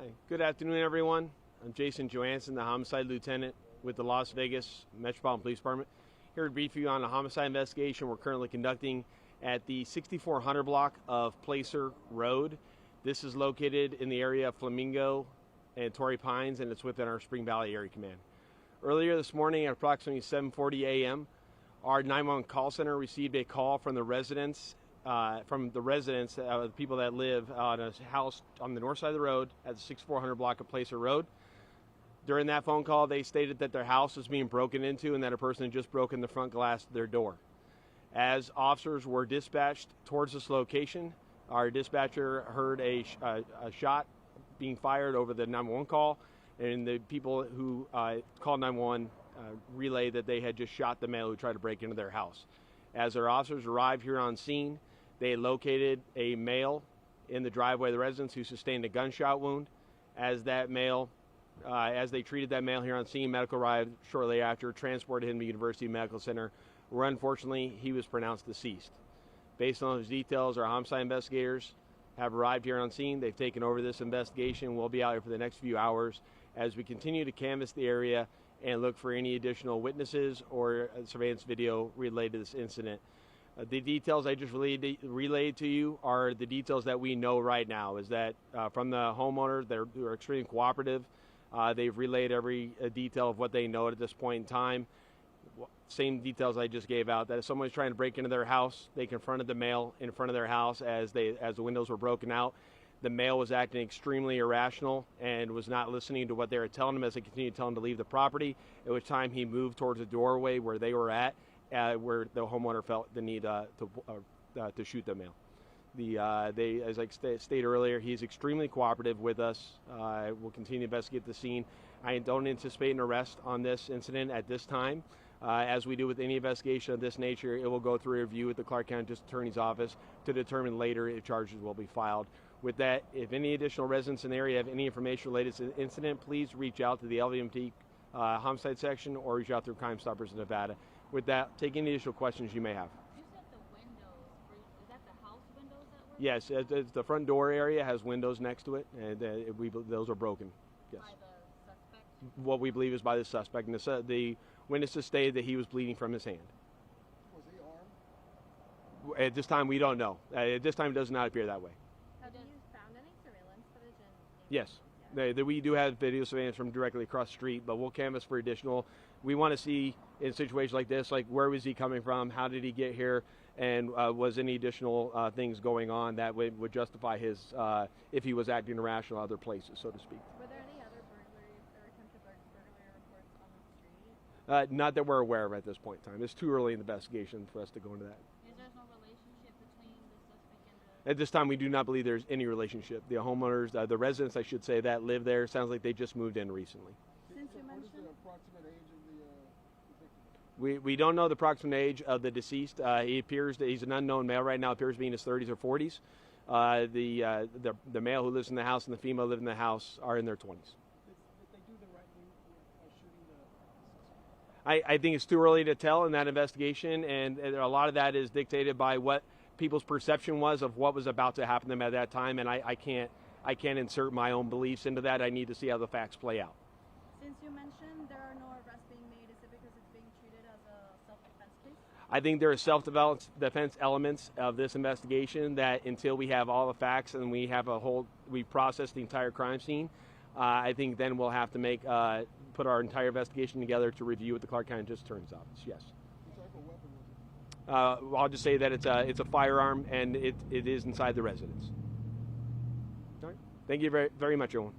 Hi. Good afternoon, everyone. I'm Jason Johansson, the homicide lieutenant with the Las Vegas Metropolitan Police Department. Here to brief you on a homicide investigation we're currently conducting at the 6400 block of Placer Road. This is located in the area of Flamingo and Torrey Pines, and it's within our Spring Valley Area Command. Earlier this morning at approximately 7:40 a.m., our 911 call center received a call from the residents, the people that live on a house on the north side of the road at the 6400 block of Placer Road. During that phone call, they stated that their house was being broken into and that a person had just broken the front glass of their door. As officers were dispatched towards this location, our dispatcher heard a shot being fired over the 911 call, and the people who called 911 relayed that they had just shot the male who tried to break into their house. As our officers arrived here on scene, they located a male in the driveway of the residence who sustained a gunshot wound. As they treated that male here on scene, medical arrived shortly after, transported him to University Medical Center, where unfortunately he was pronounced deceased. Based on those details, our homicide investigators have arrived here on scene. They've taken over this investigation. We'll be out here for the next few hours as we continue to canvass the area and look for any additional witnesses or surveillance video related to this incident. The details I just relayed to you are the details that we know right now, is that from the homeowner, they're extremely cooperative. They've relayed every detail of what they know at this point in time. Same details I just gave out, that if someone was trying to break into their house, they confronted the male in front of their house as the windows were broken out. The male was acting extremely irrational and was not listening to what they were telling him as they continued to tell him to leave the property, at which time he moved towards the doorway where they were at, where the homeowner felt the need to shoot the male. As I stated earlier, he's extremely cooperative with us. We'll continue to investigate the scene. I don't anticipate an arrest on this incident at this time. As we do with any investigation of this nature, it will go through a review with the Clark County District Attorney's Office to determine later if charges will be filed. With that, if any additional residents in the area have any information related to the incident, please reach out to the LVMT homicide section or reach out through Crime Stoppers in Nevada. With that, take any additional questions you may have. You said the windows, is that the house windows that were? Yes, the front door area has windows next to it, and those are broken. Yes. By the suspect? What we believe is by the suspect. And the witnesses stated that he was bleeding from his hand. Was he armed? At this time, we don't know. At this time, it does not appear that way. Have you found any surveillance footage? Yes. We do have video surveillance from directly across the street, but we'll canvass for additional. We want to see, in situations like this, like where was he coming from, how did he get here, and was any additional things going on that would justify his, if he was acting irrational in other places, so to speak. Were there any other burglaries or attempted burglary reports on the street? Not that we're aware of at this point in time. It's too early in the investigation for us to go into that. Is there no relationship between the suspect and the... At this time, we do not believe there's any relationship. The homeowners, the residents, I should say, that live there, sounds like they just moved in recently. Since you What is mentioned... the approximate age of the victim? We don't know the approximate age of the deceased. He appears that he's an unknown male right now, appears to be in his 30s or 40s. The male who lives in the house and the female who live in the house are in their 20s. Did they do the right thing by shooting the suspect? I think it's too early to tell in that investigation, and a lot of that is dictated by what people's perception was of what was about to happen to them at that time, and I can't insert my own beliefs into that. I need to see how the facts play out. Since you mentioned there are no arrests being made, is it because it's being treated as a self-defense case? I think there are self-defense elements of this investigation that until we have all the facts and we process the entire crime scene, I think then we'll have to put our entire investigation together to review with the Clark County District Attorney's Office. Yes. What type of weapon was it? I'll just say that it's a firearm and it is inside the residence. All right. Thank you very, very much, everyone.